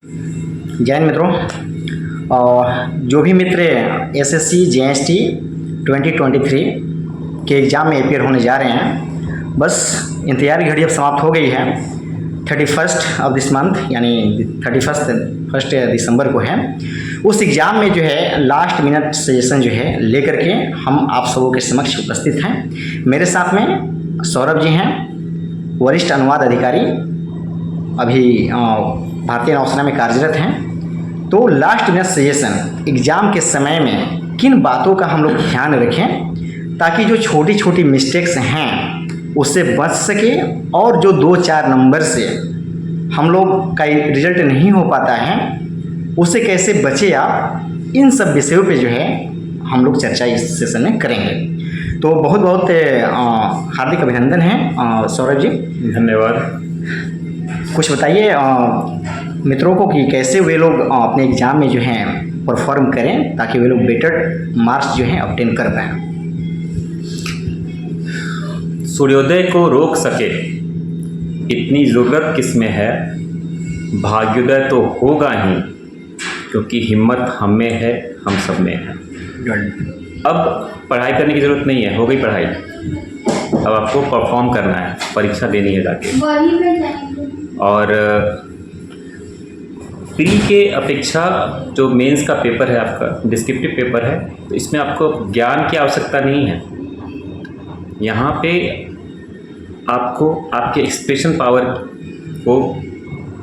जय हिंद मित्रों। जो भी मित्र एसएससी जीएसटी 2023 के एग्ज़ाम में अपियर होने जा रहे हैं, बस इंतजार की घड़ी अब समाप्त हो गई है। 31 ऑफ दिस मंथ यानी 31 दिसंबर को है। उस एग्ज़ाम में जो है लास्ट मिनट सजेशन जो है लेकर के हम आप सबों के समक्ष उपस्थित हैं। मेरे साथ में सौरभ जी हैं, वरिष्ठ अनुवाद अधिकारी, अभी भारतीय नौसेना में कार्यरत हैं। तो लास्ट मिनट सजेशन एग्ज़ाम के समय में किन बातों का हम लोग ध्यान रखें ताकि जो छोटी छोटी मिस्टेक्स हैं उससे बच सके, और जो 2-4 नंबर से हम लोग का रिजल्ट नहीं हो पाता है उससे कैसे बचे आप, इन सब विषयों पे जो है हम लोग चर्चा इस सेशन में करेंगे। तो बहुत बहुत हार्दिक अभिनंदन है सौरभ जी। धन्यवाद। कुछ बताइए मित्रों को कि कैसे वे लोग अपने एग्ज़ाम में जो है परफॉर्म करें ताकि वे लोग बेटर मार्क्स जो हैं ऑब्टेन कर पाएँ। सूर्योदय को रोक सके इतनी ज़रूरत किसमें है, भाग्योदय तो होगा ही क्योंकि हिम्मत हम में है, हम सब में है। अब पढ़ाई करने की ज़रूरत नहीं है, हो गई पढ़ाई। अब आपको परफॉर्म करना है, परीक्षा देनी है जाके। और प्री के अपेक्षा जो मेंस का पेपर है आपका, डिस्क्रिप्टिव पेपर है, तो इसमें आपको ज्ञान की आवश्यकता नहीं है। यहाँ पे आपको आपके एक्सप्रेशन पावर को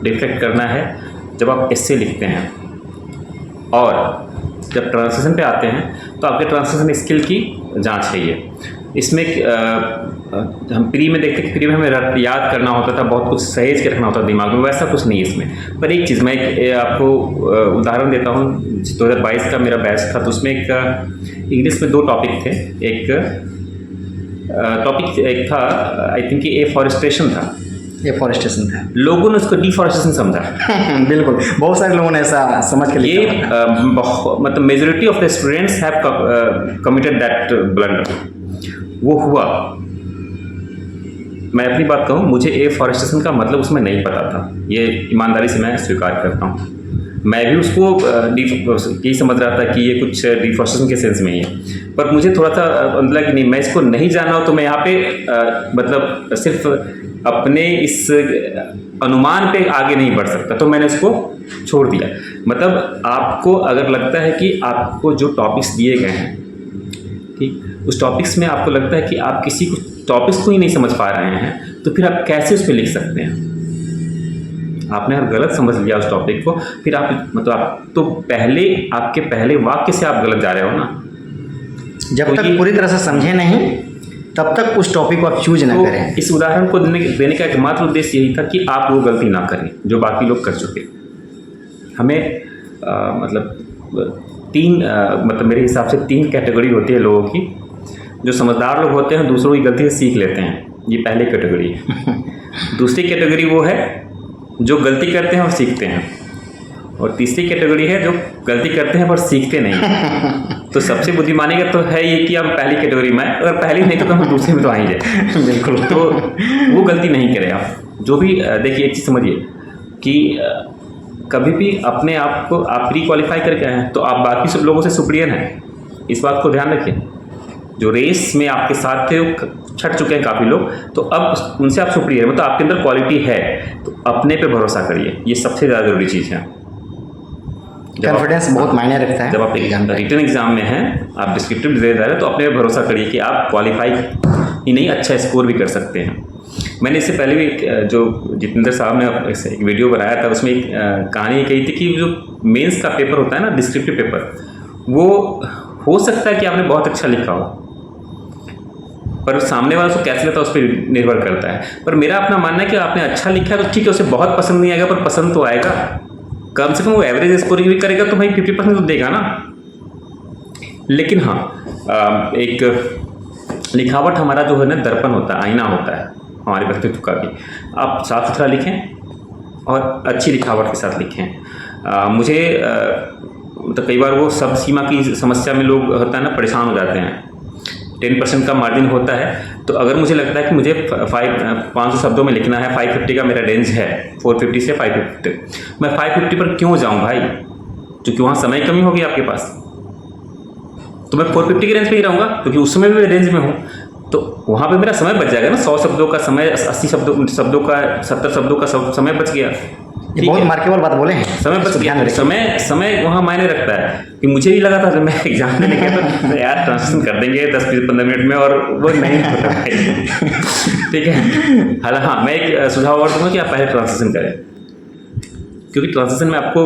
रिफ्लेक्ट करना है जब आप एस्से लिखते हैं, और जब ट्रांसलेशन पे आते हैं तो आपके ट्रांसलेशन स्किल की जांच है ये। इसमें हम प्री में देखते कि प्री में हमें याद करना होता था, बहुत कुछ सहेज के रखना होता था दिमाग में, वैसा कुछ नहीं है इसमें। पर एक चीज़ मैं आपको उदाहरण देता हूँ। 2022 का मेरा बैच था, तो उसमें एक इंग्लिश में 2 टॉपिक थे। एक था आई थिंक एफॉरेस्टेशन था। एफॉरेस्टेशन था, लोगों ने उसको डिफॉरेस्टेशन समझा। बिल्कुल, बहुत सारे लोगों ने ऐसा समझ के ये मतलब majority of the students have committed that blunder. वो हुआ। मैं अपनी बात कहूँ, मुझे एफॉरेस्टेशन का मतलब उसमें नहीं पता था, ये ईमानदारी से मैं स्वीकार करता हूँ। मैं भी उसको यही समझ रहा था कि ये कुछ डिफॉरेस्टेशन के सेंस में ही है, पर मुझे थोड़ा सा मतलब कि नहीं, मैं इसको नहीं जाना हो तो मैं यहाँ पे मतलब सिर्फ अपने इस अनुमान पे आगे नहीं बढ़ सकता, तो मैंने इसको छोड़ दिया। मतलब आपको अगर लगता है कि आपको जो टॉपिक्स दिए गए हैं, ठीक, उस टॉपिक्स में आपको लगता है कि आप किसी को टॉपिक्स को ही नहीं समझ पा रहे हैं, तो फिर आप कैसे उस पर लिख सकते हैं? आपने अगर गलत समझ लिया उस टॉपिक को, फिर आप मतलब आप तो आपके पहले वाक्य से आप गलत जा रहे हो ना। जब तक पूरी तरह से समझे नहीं तब तक उस टॉपिक को आप चूज ना करें। इस उदाहरण को देने का एकमात्र उद्देश्य यही था कि आप वो गलती ना करें जो बाकी लोग कर चुके। हमें मतलब 3 मतलब मेरे हिसाब से 3 कैटेगरी होती है लोगों की। जो समझदार लोग होते हैं दूसरों की गलती से सीख लेते हैं, ये पहली कैटेगरी है। दूसरी कैटेगरी वो है जो गलती करते हैं और सीखते हैं, और तीसरी कैटेगरी है जो गलती करते हैं पर सीखते नहीं। तो सबसे बुद्धिमानी का तो है ये कि हम पहली कैटेगरी में, अगर पहली नहीं तो हम दूसरी में तो आ ही जाए। बिल्कुल। तो वो गलती नहीं करें आप। जो भी देखिए, एक चीज़ समझिए कि कभी भी अपने आप को आप प्री क्वालिफाई करके आए हैं तो आप बाकी सब लोगों से सुपीरियर हैं, इस बात को ध्यान रखिए। जो रेस में आपके साथ थे वो छट चुके हैं काफ़ी लोग, तो अब उनसे आप सुपीरियर, मतलब आपके अंदर क्वालिटी है, तो अपने पे भरोसा करिए, ये सबसे ज़्यादा ज़रूरी चीज़ है। कॉन्फिडेंस बहुत मायने रखता है। जब आप रिटन एग्जाम में हैं, आप डिस्क्रिप्टिव दे रहे हैं, तो अपने पे भरोसा करिए कि आप क्वालिफाई ही नहीं, अच्छा स्कोर भी कर सकते हैं। मैंने इससे पहले भी जो जितेंद्र साहब ने एक वीडियो बनाया था, उसमें एक कहानी कही थी कि जो मेंस का पेपर होता है ना, डिस्क्रिप्टिव पेपर, वो हो सकता है कि आपने बहुत अच्छा लिखा हो, पर सामने वाला उसको कैसे लेता है उस पर निर्भर करता है। पर मेरा अपना मानना है कि आपने अच्छा लिखा है तो ठीक है, उसे बहुत पसंद नहीं आएगा पर पसंद तो आएगा। कम से कम वो एवरेज स्कोरिंग भी करेगा तो भाई 50% तो देगा ना। लेकिन हाँ, एक लिखावट हमारा जो है ना, दर्पण होता है, आईना होता है हमारे व्यक्तित्व का भी। आप साफ सुथरा लिखें और अच्छी लिखावट के साथ लिखें। मुझे मतलब कई बार वो शब्द सीमा की समस्या में लोग होता है ना, परेशान हो जाते हैं। 10% का मार्जिन होता है तो अगर मुझे लगता है कि मुझे 500 शब्दों में लिखना है, 550 का मेरा रेंज है, 450 से 550, मैं 550 पर क्यों जाऊँ भाई? क्योंकि वहाँ समय कमी होगी आपके पास, तो मैं 450 के रेंज पे ही रहूँगा, क्योंकि उस समय भी मैं रेंज में हूँ, तो वहाँ पे मेरा समय बच जाएगा ना। 100 शब्दों का समय, 80 शब्दों का, 70 शब्दों का समय बच गया। ये बहुत मार्केबल बात बोले हैं। समय बच गया, समय वहाँ मायने रखता है। कि मुझे भी लगा था जब मैं एग्जाम देने गया तो यार ट्रांसलेशन कर देंगे 10-15 मिनट में, और वो नहीं होता है। ठीक है, हालांकि हाँ, मैं एक सुझाव और दूंगा कि आप पहले ट्रांसलेशन करें, क्योंकि ट्रांसलेशन में आपको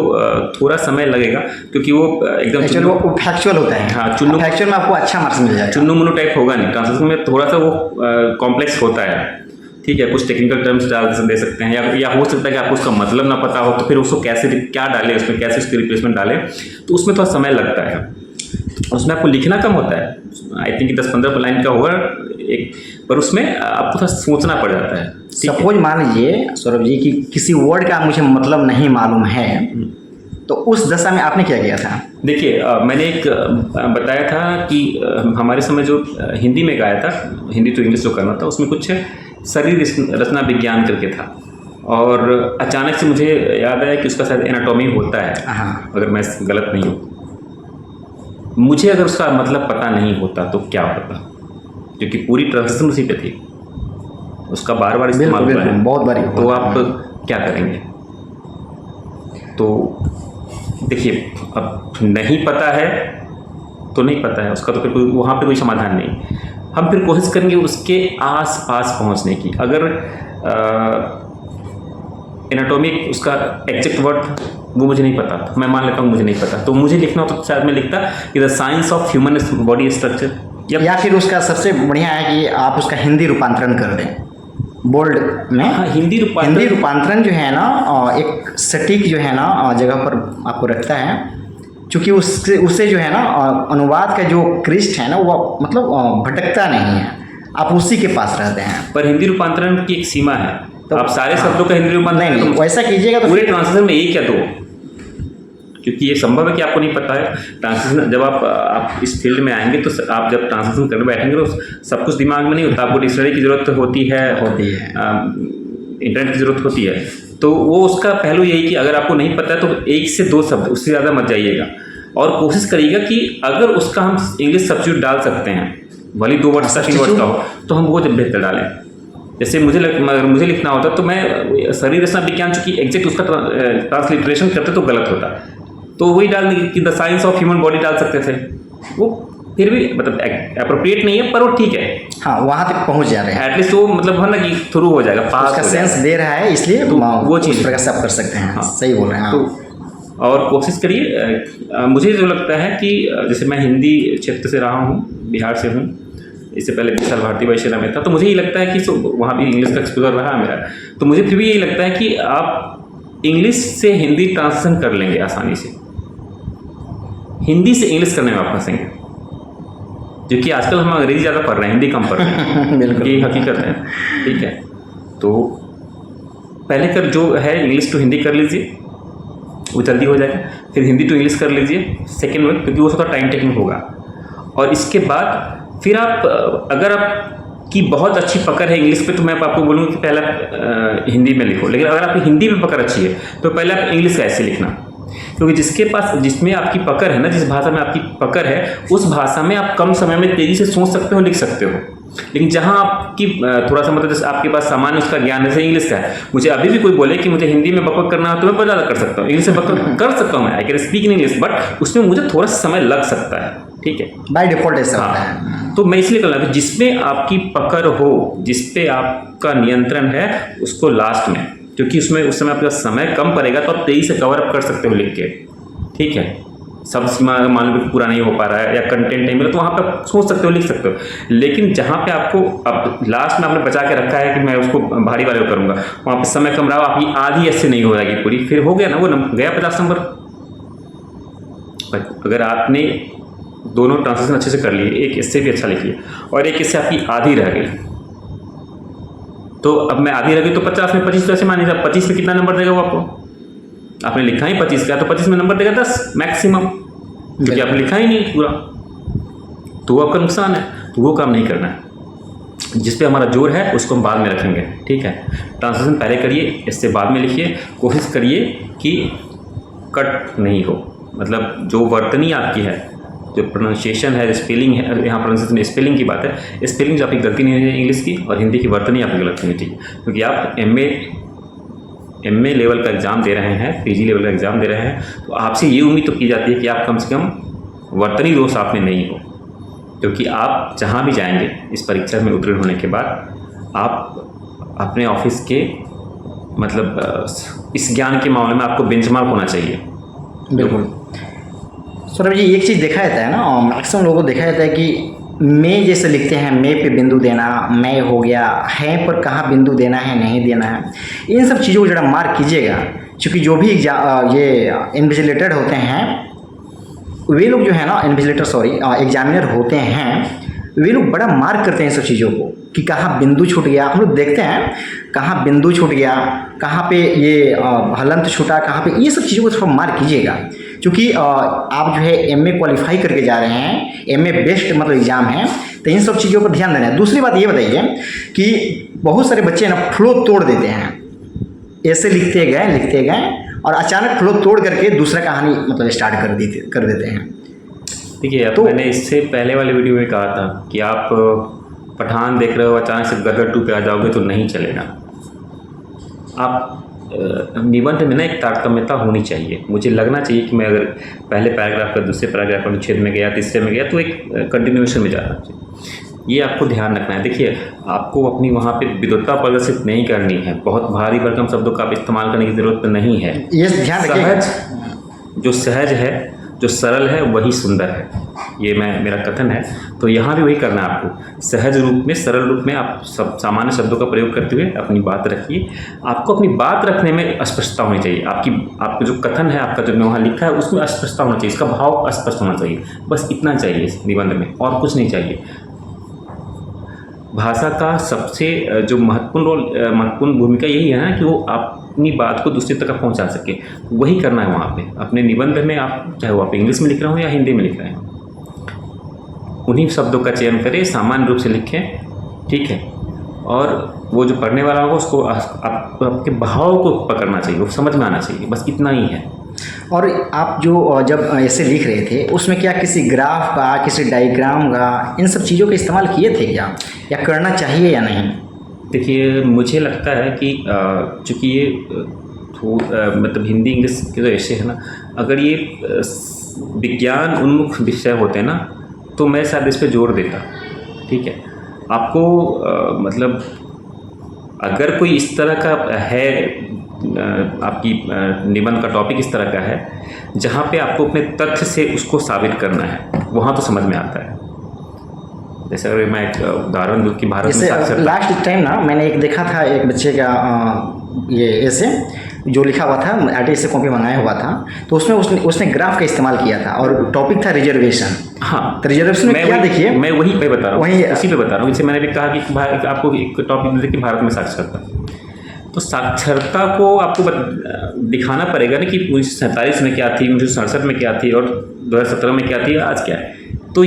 थोड़ा समय लगेगा, क्योंकि वो एकदम चलो वो फैक्चुअल होता है। हाँ, चुन्नू, फैक्चुअल में आपको अच्छा मार्क्स मिल जाएगा। चुन्नू मुन्नू टाइप होगा नहीं, ट्रांसलेशन में थोड़ा सा वो कॉम्प्लेक्स होता है। ठीक है, कुछ टेक्निकल टर्म्स दे सकते हैं, या हो सकता है कि आपको उसका मतलब ना पता हो, तो फिर उसको कैसे क्या डालें उसमें, कैसे उसकी रिप्लेसमेंट डालें, तो उसमें थोड़ा समय लगता है। उसमें आपको लिखना कम होता है, आई थिंक 10-15 लाइन का होगा एक, पर उसमें आपको थोड़ा सोचना पड़ जाता है। सपोज मान लीजिए सौरभ जी कि किसी वर्ड का मुझे मतलब नहीं मालूम है, तो उस दशा में आपने क्या किया था? देखिए, मैंने एक बताया था कि हमारे समय जो हिंदी में गाया था, हिंदी टू इंग्लिश जो करना था, उसमें कुछ शरीर रचना विज्ञान करके था, और अचानक से मुझे याद आया कि उसका शायद एनाटॉमी होता है, अगर मैं गलत नहीं हूँ। मुझे अगर उसका मतलब पता नहीं होता तो क्या होता, क्योंकि पूरी ट्रांसलेशन उसी पे थी, उसका बार बार इस्तेमाल हुआ है, बहुत बारी, तो आप क्या करेंगे? तो देखिए, अब नहीं पता है तो नहीं पता है, उसका तो फिर कोई वहाँ पे कोई समाधान नहीं। हम फिर कोशिश करेंगे उसके आस पास पहुँचने की। अगर एनाटॉमिक उसका एग्जैक्ट वर्ड वो मुझे नहीं पता, मैं मान लेता हूँ मुझे नहीं पता, तो मुझे लिखना होता तो शायद मैं लिखता कि the science of human body structure, या फिर उसका सबसे बढ़िया है कि आप उसका हिंदी रूपांतरण कर दें बोल्ड में। हाँ, हिंदी रूपांतरण जो है ना एक सटीक जो है ना जगह पर आपको रखता है, क्योंकि उससे जो है ना अनुवाद का जो क्रिस्ट है ना वो मतलब भटकता नहीं है, आप उसी के पास रहते हैं। पर हिंदी रूपांतरण की एक सीमा है, तो आप सारे शब्दों का हिंदी रूपांतरण नहीं, वैसा कीजिएगा तो पूरे ट्रांसलेशन में एक या दो, क्योंकि ये संभव है कि आपको नहीं पता है ट्रांसलेशन। जब आप इस फील्ड में आएंगे तो आप जब ट्रांसलेशन करने बैठेंगे तो सब कुछ दिमाग में नहीं होता, आपको डिक्शनरी की ज़रूरत होती है, इंटरनेट की ज़रूरत होती है। तो वो उसका पहलू यही कि अगर आपको नहीं पता है तो 1 से 2 शब्द, उससे ज़्यादा मत जाइएगा, और कोशिश करिएगा कि अगर उसका हम इंग्लिश सब्स्टिट्यूट डाल सकते हैं, भले 2 वर्ड का 3 वर्ड का हो, तो हम वो जब बेहतर डालें। जैसे अगर मुझे लिखना होता तो मैं शरीर रचना विज्ञान, चूँकि एग्जैक्ट उसका ट्रांसलिट्रेशन करते तो गलत होता, तो वही डाल देंगे कि the science of human body डाल सकते थे। वो फिर भी मतलब अप्रोप्रिएट नहीं है, पर वो ठीक है, हाँ, वहाँ तक पहुँच जा रहे हैं एटलीस्ट वो मतलब है ना कि थ्रू हो जाएगा, पास उसका सेंस दे रहा है, इसलिए तो वो चीज़ प्रकार से आप कर सकते हैं। हाँ, सही बोल रहे हैं। तो और कोशिश करिए। मुझे जो लगता है कि जैसे मैं हिंदी क्षेत्र से रहा हूँ, बिहार से हूँ, इससे पहले 20 साल भारतीय वायुसेना में था, तो मुझे ये लगता है कि वहाँ भी इंग्लिश का एक्सपोजर रहा मेरा, तो मुझे फिर भी यही लगता है कि आप इंग्लिश से हिंदी ट्रांसलेशन कर लेंगे आसानी से, हिंदी से इंग्लिश करने में आप फंसेंगे, क्योंकि आजकल हम अंग्रेजी ज़्यादा पढ़ रहे हैं, हिंदी कम पढ़ रहे हैं। बिल्कुल, ये हकीकत है। ठीक है, तो पहले कर जो है इंग्लिश टू हिंदी कर लीजिए, वो जल्दी हो जाएगा, फिर हिंदी टू इंग्लिश कर लीजिए सेकेंड वर्ड, क्योंकि वो थोड़ा टाइम टेकिंग होगा, और इसके बाद फिर आप अगर आपकी बहुत अच्छी पकड़ है इंग्लिश पे, तो मैं आपको बोलूँगा कि पहले हिंदी में लिखो, लेकिन अगर आपकी हिंदी में पकड़ अच्छी है तो पहले आप इंग्लिश का ऐसे लिखना, क्योंकि जिसमें आपकी पकड़ है ना, जिस भाषा में आपकी पकड़ है, उस भाषा में आप कम समय में तेज़ी से सोच सकते हो, लिख सकते हो। लेकिन जहाँ आपकी थोड़ा सा मतलब जैसे आपके पास सामान्य उसका ज्ञान जैसे इंग्लिश का है, मुझे अभी भी कोई बोले कि मुझे हिंदी में बकवास करना हो तो मैं बहुत ज़्यादा कर सकता हूँ, इंग्लिश में बकवास कर सकता हूँ, मैं I can speak in English, but उसमें मुझे थोड़ा समय लग सकता है। ठीक है, बाय डिफॉल्ट ऐसा होता है। तो मैं इसलिए कहूँगा कि जिसमें आपकी पकड़ हो, जिस पे आपका नियंत्रण है, उसको लास्ट में, क्योंकि उसमें उस समय आपका समय कम पड़ेगा, तो आप तेज़ी से कवर अप कर सकते हो लिख के। ठीक है, सब सीमा मान लो पूरा नहीं हो पा रहा है या कंटेंट नहीं मिला, तो वहाँ पर सोच सकते हो, लिख सकते हो। लेकिन जहाँ पे आपको अब लास्ट में आपने बचा के रखा है कि मैं उसको भारी वाले करूँगा, वहाँ पे समय कम रहा, आपकी आधी ऐसे नहीं हो जाएगी पूरी, फिर हो गया ना, वो गया 50 नंबर। अगर आपने दोनों ट्रांसलेशन अच्छे से कर लिए, एक इससे भी अच्छा लिखिए और एक इससे आपकी आधी रह गई, तो अब मैं आधी रह गई तो 50 में 25 कैसे मानिए, 25 में कितना नंबर देगा वो आपको? आपने लिखा ही 25 का, तो 25 में नंबर देगा 10 मैक्सिमम, क्योंकि आपने लिखा ही नहीं पूरा, तो वो आपका नुकसान है, तो वो काम नहीं करना है। जिस पे हमारा जोर है उसको हम बाद में रखेंगे, ठीक है। ट्रांसलेशन पहले करिए, इससे बाद में लिखिए। कोशिश करिए कि कट नहीं हो, मतलब जो वर्तनी आपकी है, जो प्रोनाउंसिएशन है, स्पेलिंग है, यहाँ प्रोनाउंसिएशन स्पेलिंग की बात है, स्पेलिंग जो आपकी गलती नहीं होनी चाहिए इंग्लिश की, और हिंदी की वर्तनी आपकी गलत होनी चाहिए। क्योंकि आप एमए लेवल का एग्ज़ाम दे रहे हैं, पीजी लेवल का एग्ज़ाम दे रहे हैं, तो आपसे ये उम्मीद तो की जाती है कि आप कम से कम वर्तनी दोष आप में नहीं हो। क्योंकि आप जहाँ भी जाएंगे इस परीक्षा में उत्तीर्ण होने के बाद, आप अपने ऑफिस के मतलब इस ज्ञान के मामले में आपको बेंचमार्क होना चाहिए। बिल्कुल सौरभ जी, एक चीज़ देखा जाता है ना, मैक्सिमम लोगों को देखा जाता है कि मैं जैसे लिखते हैं, मैं पे बिंदु देना, मैं हो गया, है पर कहाँ बिंदु देना है, नहीं देना है, इन सब चीज़ों को ज़रा मार्क कीजिएगा। क्योंकि जो भी ये इन्विजिलेटेड होते हैं, वे लोग जो है ना, एग्जामिनर होते हैं, वे लोग बड़ा मार्क करते हैं इन सब चीज़ों को कि कहाँ बिंदु छूट गया। हम लोग देखते हैं कहाँ बिंदु छूट गया, कहाँ पे ये हलंत छूटा, कहाँ पे, ये सब चीज़ों को थोड़ा मार्क कीजिएगा। क्योंकि आप जो है एमए क्वालिफाई करके जा रहे हैं, एमए बेस्ड मतलब एग्ज़ाम है, तो इन सब चीज़ों पर ध्यान देना है। दूसरी बात ये बताइए कि बहुत सारे बच्चे ना फ्लो तोड़ देते हैं, ऐसे लिखते गए और अचानक फ्लो तोड़ करके दूसरा कहानी मतलब स्टार्ट कर देते हैं। देखिए, तो मैंने इससे पहले वाले वीडियो में कहा था कि आप पठान देख रहे हो, अचानक से गदर 2 पे आ जाओगे तो नहीं चलेगा। आप निबंध में ना एक तारतम्यता होनी चाहिए। मुझे लगना चाहिए कि मैं अगर पहले पैराग्राफ का दूसरे पैराग्राफ अनुच्छेद में गया, तीसरे में गया, तो एक कंटिन्यूएशन में जाना चाहिए। ये आपको ध्यान रखना है। देखिए, आपको अपनी वहाँ पे विद्वत्ता प्रदर्शित नहीं करनी है, बहुत भारी भरकम शब्दों का आप इस्तेमाल करने की ज़रूरत नहीं है। ये ध्यान रखिएगा, जो सहज है, जो सरल है, वही सुंदर है, ये मेरा कथन है। तो यहाँ भी वही करना है आपको, सहज रूप में, सरल रूप में आप सब सामान्य शब्दों का प्रयोग करते हुए अपनी बात रखिए। आपको अपनी बात रखने में स्पष्टता होनी चाहिए। आपका जो कथन है, आपका जो वहाँ लिखा है, उसमें स्पष्टता होना चाहिए, इसका भाव स्पष्ट होना चाहिए, बस इतना चाहिए इस निबंध में, और कुछ नहीं चाहिए। भाषा का सबसे जो महत्वपूर्ण भूमिका यही है ना कि वो अपनी बात को दूसरे तक पहुंचा सके, वही करना है वहाँ पे अपने निबंध में। आप चाहे वो आप इंग्लिश में लिख रहे हो या हिंदी में लिख रहे हो, उन्हीं शब्दों का चयन करें, सामान्य रूप से लिखें, ठीक है। और वो जो पढ़ने वाला होगा उसको आपके भाव को पकड़ना चाहिए, वो समझ में आना चाहिए, बस इतना ही है। और आप जो जब ऐसे लिख रहे थे, उसमें क्या किसी ग्राफ का, किसी डायग्राम का, इन सब चीज़ों का इस्तेमाल किए थे क्या, या करना चाहिए या नहीं? देखिए, मुझे लगता है कि चूँकि ये मतलब हिंदी इंग्लिश के जो ऐसे है ना, अगर ये विज्ञान उन्मुख विषय होते हैं ना, तो मैं शायद इस पर जोर देता, ठीक है। आपको मतलब अगर कोई इस तरह का है, आपकी निबंध का टॉपिक इस तरह का है जहाँ पे आपको अपने तथ्य से उसको साबित करना है, वहाँ तो समझ में आता है। जैसे अगर मैं एक उदाहरण दूँ कि भारत में साक्षरता, लास्ट टाइम ना मैंने एक देखा था, एक बच्चे का ये ऐसे जो लिखा हुआ था, आरटीआई से कॉपी मंगाया हुआ था, तो उसमें उसने ग्राफ का इस्तेमाल किया था और टॉपिक था रिजर्वेशन। हाँ, तो रिजर्वेशन में क्या देखिए, मैं वहीं पे बता रहा हूँ, वहीं उसी पे बता रहा हूँ। जैसे मैंने भी कहा कि आपको एक टॉपिक देखिए, भारत में साक्षरता, तो साक्षरता को आपको दिखाना पड़ेगा ना कि 1947 में क्या थी, 1967 में क्या थी, और 2017 में क्या थी, आज क्या है। तो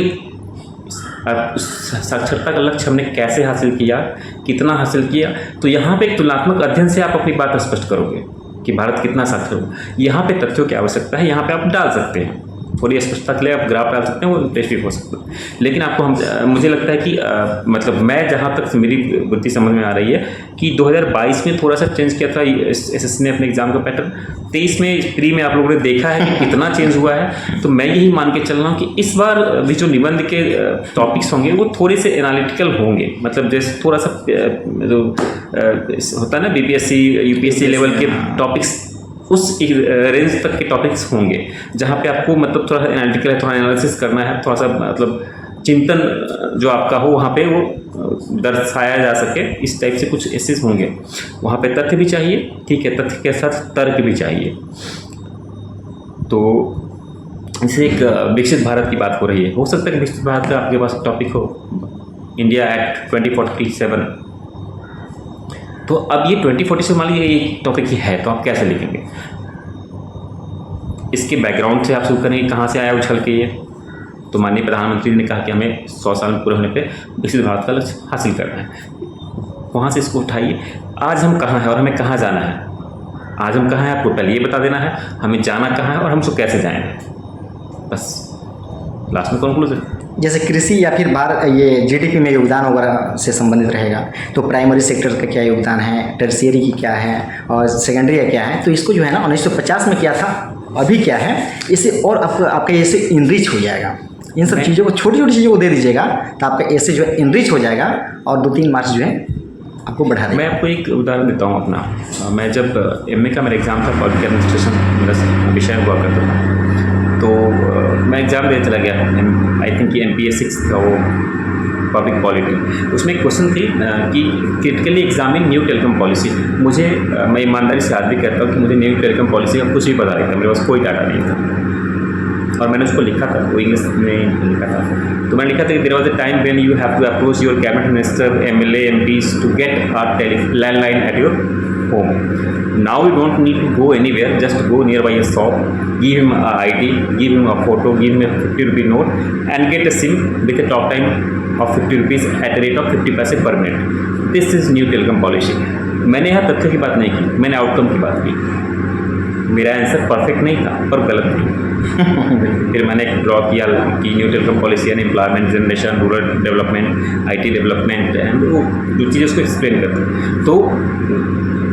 साक्षरता का लक्ष्य हमने कैसे हासिल किया, कितना हासिल किया, तो यहाँ पे एक तुलनात्मक अध्ययन से आप अपनी बात स्पष्ट करोगे कि भारत कितना साक्षर हो। यहाँ पे तथ्यों की आवश्यकता है, यहाँ पे आप डाल सकते हैं, थोड़ी स्पष्टता के लिए आप ग्राफ डाल सकते हैं, वो इंटरेस्टिंग हो सकता है। लेकिन आपको मुझे लगता है कि मतलब मैं जहाँ तक मेरी बुद्धि समझ में आ रही है कि 2022 में थोड़ा सा चेंज किया था एसएससी ने अपने एग्जाम का पैटर्न, 23 में प्री में आप लोगों ने देखा है कि कितना चेंज हुआ है। तो मैं यही मान के चल रहा हूँ कि इस बार भी जो निबंध के टॉपिक्स होंगे वो थोड़े से एनालिटिकल होंगे, मतलब जैसे थोड़ा सा जो होता है ना बीपीएससी यूपीएससी लेवल के टॉपिक्स, उस रेंज तक के टॉपिक्स होंगे जहाँ पे आपको मतलब थोड़ा एनालिटिकल है, थोड़ा एनालिसिस करना है, थोड़ा सा मतलब चिंतन जो आपका हो वहाँ पे वो दर्शाया जा सके, इस टाइप से कुछ एसेस होंगे। वहाँ पे तथ्य भी चाहिए, ठीक है, तथ्य के साथ तर्क भी चाहिए। तो इससे एक विकसित भारत की बात हो रही है, हो सकता है कि विकसित भारत का आपके पास टॉपिक हो इंडिया एक्ट 2047। तो अब ये 2047 मान लीजिए ये टॉपिक ही है, तो आप कैसे लिखेंगे? इसके बैकग्राउंड से आप शुरू करेंगे, कहाँ से आया उछल के ये, तो तो माननीय प्रधानमंत्री ने कहा कि हमें 100 साल पूरे होने पे विकसित भारत का लक्ष्य हासिल करना है। वहाँ से इसको उठाइए, आज हम कहाँ हैं और हमें कहाँ जाना है। आज हम कहाँ हैं आपको पहले ये बता देना है, हमें जाना कहाँ है और हम उसको कैसे जाएंगे, बस लास्ट में कंक्लूजन। जैसे कृषि या फिर भारत ये जीडीपी में योगदान वगैरह से संबंधित रहेगा, तो प्राइमरी सेक्टर का क्या योगदान है, टर्शियरी की क्या है और सेकेंडरी का क्या है, तो इसको जो है ना 1950 में क्या था, अभी क्या है, इसे और आपका ऐसे इनरिच हो जाएगा। इन सब चीज़ों को, छोटी छोटी चीज़ों को दे दीजिएगा तो आपका ऐसे जो है इनरिच हो जाएगा और 2-3 मार्क्स जो है आपको बढ़ा देगा। मैं आपको एक उदाहरण देता हूँ अपना। मैं जब एमए का मेरा एग्ज़ाम था, पब्लिक एडमिनिस्ट्रेशन मेरा विषय हुआ करता था, तो मैं एग्ज़ाम देने चला गया। आई थिंक कि MPA 6 था वो, पब्लिक पॉलिटी। उसमें एक क्वेश्चन थी कि critically examine new telecom policy. मुझे, मैं ईमानदारी से आज भी कहता हूँ कि मुझे न्यू टेलीकॉम पॉलिसी का कुछ भी पता नहीं था, मेरे पास कोई डाटा नहीं था और मैंने उसको लिखा था, वो इंग्लिश में लिखा था। तो मैंने लिखा था कि there was a time when you have to approach your cabinet minister, MLA, MPs to get a landline at your home. Now you don't need to go anywhere, just go nearby a shop, give him a ID, give him a photo, give him a 50 rupee note and get a SIM with a talk time of 50 rupees at a rate of 50 पैसे per minute. This is new telecom policy. मैंने यहाँ तथ्य की बात नहीं की, मैंने outcome की बात की। मेरा आंसर परफेक्ट नहीं था पर गलत नहीं। फिर मैंने ड्रॉ किया कि new telecom policy and employment generation, rural development, IT development and वो जो चीज़ें उसको एक्सप्लेन करते। तो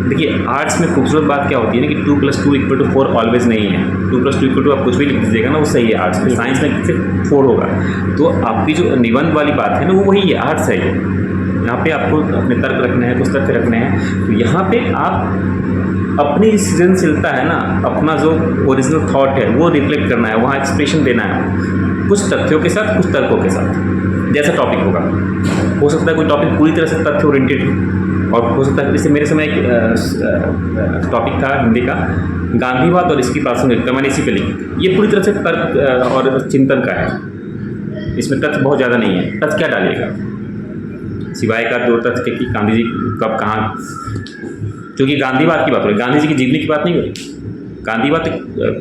देखिए, आर्ट्स में खूबसूरत बात क्या होती है ना कि 2 + 2 = 4 ऑलवेज नहीं है। 2 + 2 = आप कुछ भी लिख दीजिएगा ना, वो सही है आर्ट्स में। साइंस में सिर्फ 4 होगा। तो आपकी जो निबंध वाली बात है ना, वो वही है, आर्ट्स है। यहाँ पे आपको अपने तर्क रखने हैं, कुछ तथ्य रखने हैं। तो यहाँ पे आप अपनी सृजनशीलता है ना, अपना जो ओरिजिनल थॉट है वो रिफ्लेक्ट करना है, वहाँ एक्सप्रेशन देना है, कुछ तथ्यों के साथ, कुछ तर्कों के साथ। जैसा टॉपिक होगा, हो सकता है कोई टॉपिक पूरी तरह से तथ्य ओरिएंटेड हो, और हो सकता है जैसे मेरे समय एक टॉपिक था हिंदी का, गांधीवाद और इसकी प्रासंगिकता, मैंने इसी पे लिखी। ये पूरी तरह से तर्क और चिंतन का है, इसमें तथ्य बहुत ज़्यादा नहीं है। तथ्य क्या डालिएगा सिवाय का 2 तथ्य के कि गांधी जी कब कहाँ, क्योंकि गांधीवाद की बात हो रही, गांधी जी की जीवनी की बात नहीं हो रही। गांधीवाद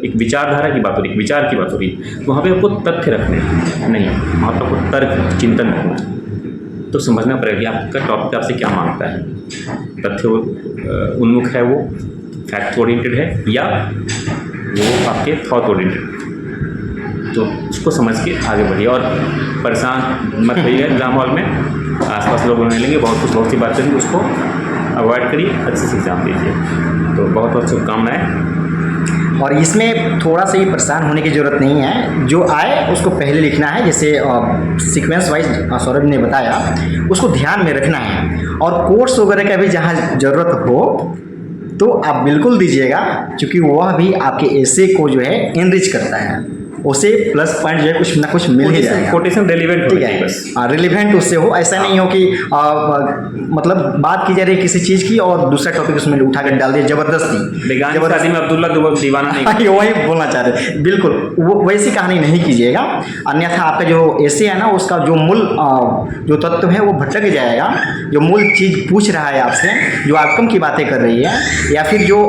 एक विचारधारा की बात हो रही, विचार की बात हो रही। तो वहाँ पे आपको तथ्य रखने नहीं, वहाँ पर आपको तर्क चिंतन रखना। तो समझना पड़ेगा कि आपका टॉपिक आपसे क्या मांगता है। तथ्य उन्मुख है, वो फैक्ट ओरिएंटेड है, या वो आपके थॉट ओरिएंटेड। तो उसको समझ के आगे बढ़िए और परेशान मत होइए एग्जाम हॉल में। आसपास लोग मिलेंगे, बहुत सी बातें हैं, उसको अवॉइड करिए, अच्छे से एग्जाम दीजिए। तो बहुत बहुत शुभकामनाएँ। और इसमें थोड़ा सा ही परेशान होने की ज़रूरत नहीं है, जो आए उसको पहले लिखना है, जैसे सीक्वेंस वाइज सौरभ ने बताया, उसको ध्यान में रखना है। और कोर्स वगैरह का भी जहाँ ज़रूरत हो तो आप बिल्कुल दीजिएगा, क्योंकि वह भी आपके एसे को जो है इनरिच करता है, उसे प्लस पॉइंट जो है कुछ ना कुछ मिल ही जाएगा। कोटेशन रेलिवेंट ठीक है, रिलेवेंट उससे हो, ऐसा नहीं हो कि मतलब बात की जा रही है किसी चीज़ की और दूसरा टॉपिक उसमें उठा कर डाल दिया जबरदस्ती। शादी में अब्दुल्ला दीवाना नहीं वही बोलना चाह रहे, बिल्कुल वो वैसी कहानी नहीं कीजिएगा, अन्यथा आपका जो ऐसे है ना उसका जो मूल जो तत्व है वो भटक जाएगा। जो मूल चीज़ पूछ रहा है आपसे, जो आउटकम की बातें कर रही है, या फिर जो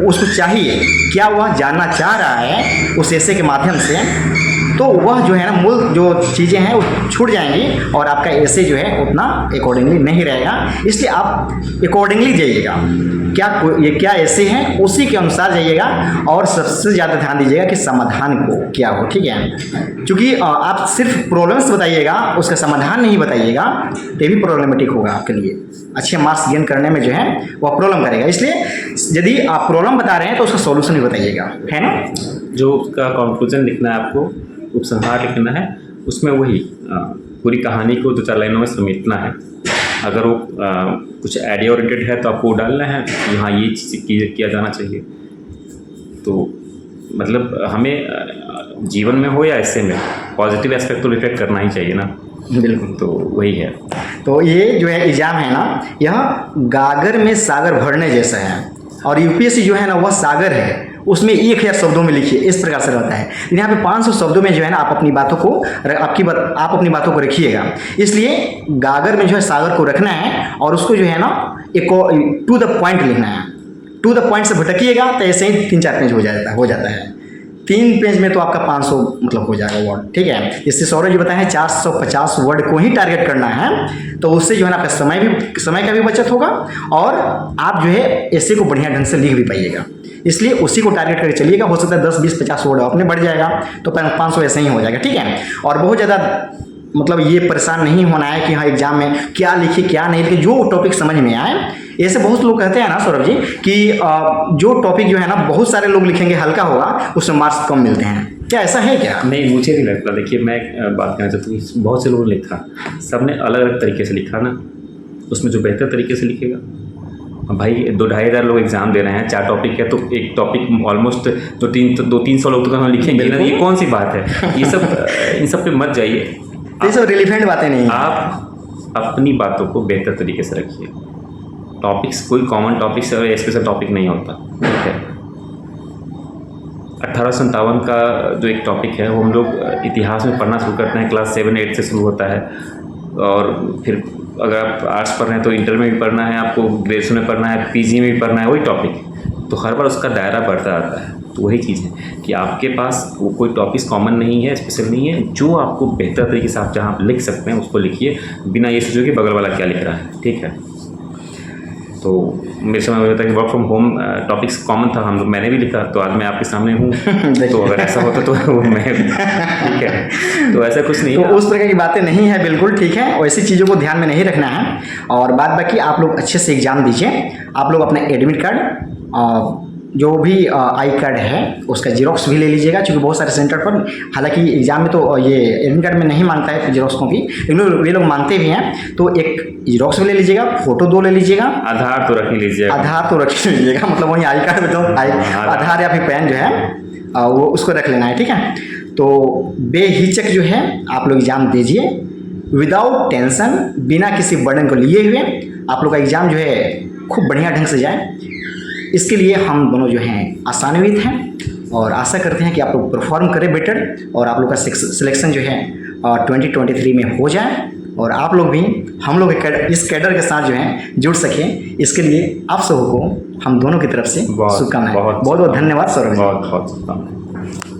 उसको चाहिए, क्या वह जानना चाह रहा है उस ऐसे के माध्यम से, तो वह जो है ना मूल जो चीज़ें हैं वो छूट जाएंगी और आपका ऐसे जो है उतना अकॉर्डिंगली नहीं रहेगा। इसलिए आप अकॉर्डिंगली जाइएगा, ये क्या ऐसे हैं उसी के अनुसार जाइएगा और सबसे ज़्यादा ध्यान दीजिएगा कि समाधान को क्या हो। ठीक है, क्योंकि आप सिर्फ प्रॉब्लम्स बताइएगा, उसका समाधान नहीं बताइएगा तो भी प्रॉब्लमेटिक होगा आपके लिए, अच्छे मार्क्स गेन करने में जो है वह प्रॉब्लम करेगा। इसलिए यदि आप प्रॉब्लम बता रहे हैं तो उसका सॉल्यूशन भी बताइएगा, है ना। जो उसका कंक्लूजन लिखना है आपको, उपसंहार लिखना है, उसमें वही पूरी कहानी को 2-4 लाइनों में समेटना है। अगर वो कुछ आइडिया ओरिएंटेड है तो आपको डालना है, यहाँ ये चीज़ किया जाना चाहिए। तो मतलब हमें जीवन में हो या ऐसे में पॉजिटिव एस्पेक्ट तो रिफ्लेक्ट करना ही चाहिए ना। बिल्कुल, तो वही है। तो ये जो है एग्ज़ाम है ना, यह गागर में सागर भरने जैसा है, और यूपीएससी जो है ना वह सागर है, उसमें 1000 शब्दों में लिखिए, इस प्रकार से रहता है। लेकिन यहाँ पे 500 शब्दों में जो है ना आप अपनी बातों को रखिएगा। इसलिए गागर में जो है सागर को रखना है और उसको जो है ना एक टू द पॉइंट लिखना है। टू द पॉइंट से भटकिएगा तो ऐसे ही 3-4 पेज हो जाता है। 3 पेज में तो आपका 500 मतलब हो जाएगा वर्ड, ठीक है। इससे सौरभ जी बताए हैं 450 वर्ड को ही टारगेट करना है, तो उससे जो है ना आपका समय का भी बचत होगा और आप जो है ऐसे को बढ़िया ढंग से लिख भी पाइएगा। इसलिए उसी को टारगेट करके चलिएगा। हो सकता है 10, 20, 50 वर्ड अपने बढ़ जाएगा तो 500 ऐसे ही हो जाएगा, ठीक है। और बहुत ज़्यादा मतलब ये परेशान नहीं होना है कि हाँ एग्जाम में क्या लिखे क्या नहीं लिखे, जो टॉपिक समझ में आए। ऐसे बहुत लोग कहते हैं ना सौरभ जी कि जो टॉपिक जो है ना बहुत सारे लोग लिखेंगे हल्का होगा, उसमें मार्क्स कम मिलते हैं, क्या ऐसा है क्या? नहीं, मुझे नहीं लगता। देखिए, मैं एक बात कहना चाहता हूँ, बहुत से लोगों ने लिखा, सब ने अलग अलग तरीके से लिखा ना, उसमें जो बेहतर तरीके से लिखेगा। भाई 2-2,500 लोग एग्जाम दे रहे हैं, 4 टॉपिक है तो एक टॉपिक ऑलमोस्ट 200-300 लोग तो कहाँ लिखेंगे ना, ये कौन सी बात है? ये सब इन सब पे मत जाइए, ये सब रिलेवेंट बातें नहीं हैं। आप अपनी बातों को बेहतर तरीके से रखिए। टॉपिक्स कोई कॉमन टॉपिक्स और स्पेशल टॉपिक नहीं होता, ठीक है। 1857 का जो एक टॉपिक है वो हम लोग इतिहास में पढ़ना शुरू करते हैं, क्लास 7-8 से शुरू होता है। और फिर अगर आप आर्ट्स पढ़ रहे हैं तो इंटर में भी पढ़ना है, आपको ग्रेजुएशन में पढ़ना है, पीजी में भी पढ़ना है, वही टॉपिक। तो हर बार उसका दायरा बढ़ता आता है। तो वही चीज़ है कि आपके पास वो कोई टॉपिक्स कॉमन नहीं है, स्पेशल नहीं है, जो आपको बेहतर तरीके से आप जहाँ लिख सकते हैं उसको लिखिए, बिना ये सोचो कि बगल वाला क्या लिख रहा है, ठीक है। तो मेरे समय में होता है कि work from home topics common था, मैंने भी लिखा, तो आज मैं आपके सामने हूँ। तो अगर ऐसा होता तो मैं ठीक है, तो ऐसा कुछ नहीं। तो उस प्रकार की बातें नहीं है, बिल्कुल ठीक है, और ऐसी चीज़ों को ध्यान में नहीं रखना है। और बाद बाकी आप लोग अच्छे से एग्जाम दीजिए। आप लोग अपने एडमिट कार्ड जो भी आई कार्ड है उसका जीरोक्स भी ले लीजिएगा, क्योंकि बहुत सारे सेंटर पर हालांकि एग्जाम में तो ये एडमिट कार्ड में नहीं मांगता है जीरोक्स कॉपी, लेकिन वे लोग मांगते भी हैं। तो एक जीरोक्स भी ले लीजिएगा, फोटो 2 ले लीजिएगा, आधार तो रख ही लीजिएगा। आधार तो रख ही लीजिएगा, मतलब वही आई कार्ड में तो आधार या फिर पैन जो है वो उसको रख लेना है, ठीक है। तो बेहिचक जो है आप लोग एग्ज़ाम दीजिए, विदाउट टेंशन, बिना किसी बर्डन को लिए हुए आप लोग का एग्ज़ाम जो है खूब बढ़िया ढंग से जाए। इसके लिए हम दोनों जो हैं आशान्वित हैं और आशा करते हैं कि आप लोग परफॉर्म करें बेटर और आप लोग का सिलेक्शन जो है 2023 में हो जाए और आप लोग भी हम लोग इस कैडर के साथ जो है जुड़ सकें। इसके लिए आप सबको हम दोनों की तरफ से शुभकामनाएं। बहुत बहुत धन्यवाद सौरभ। बहुत बहुत शुभकामनाएं।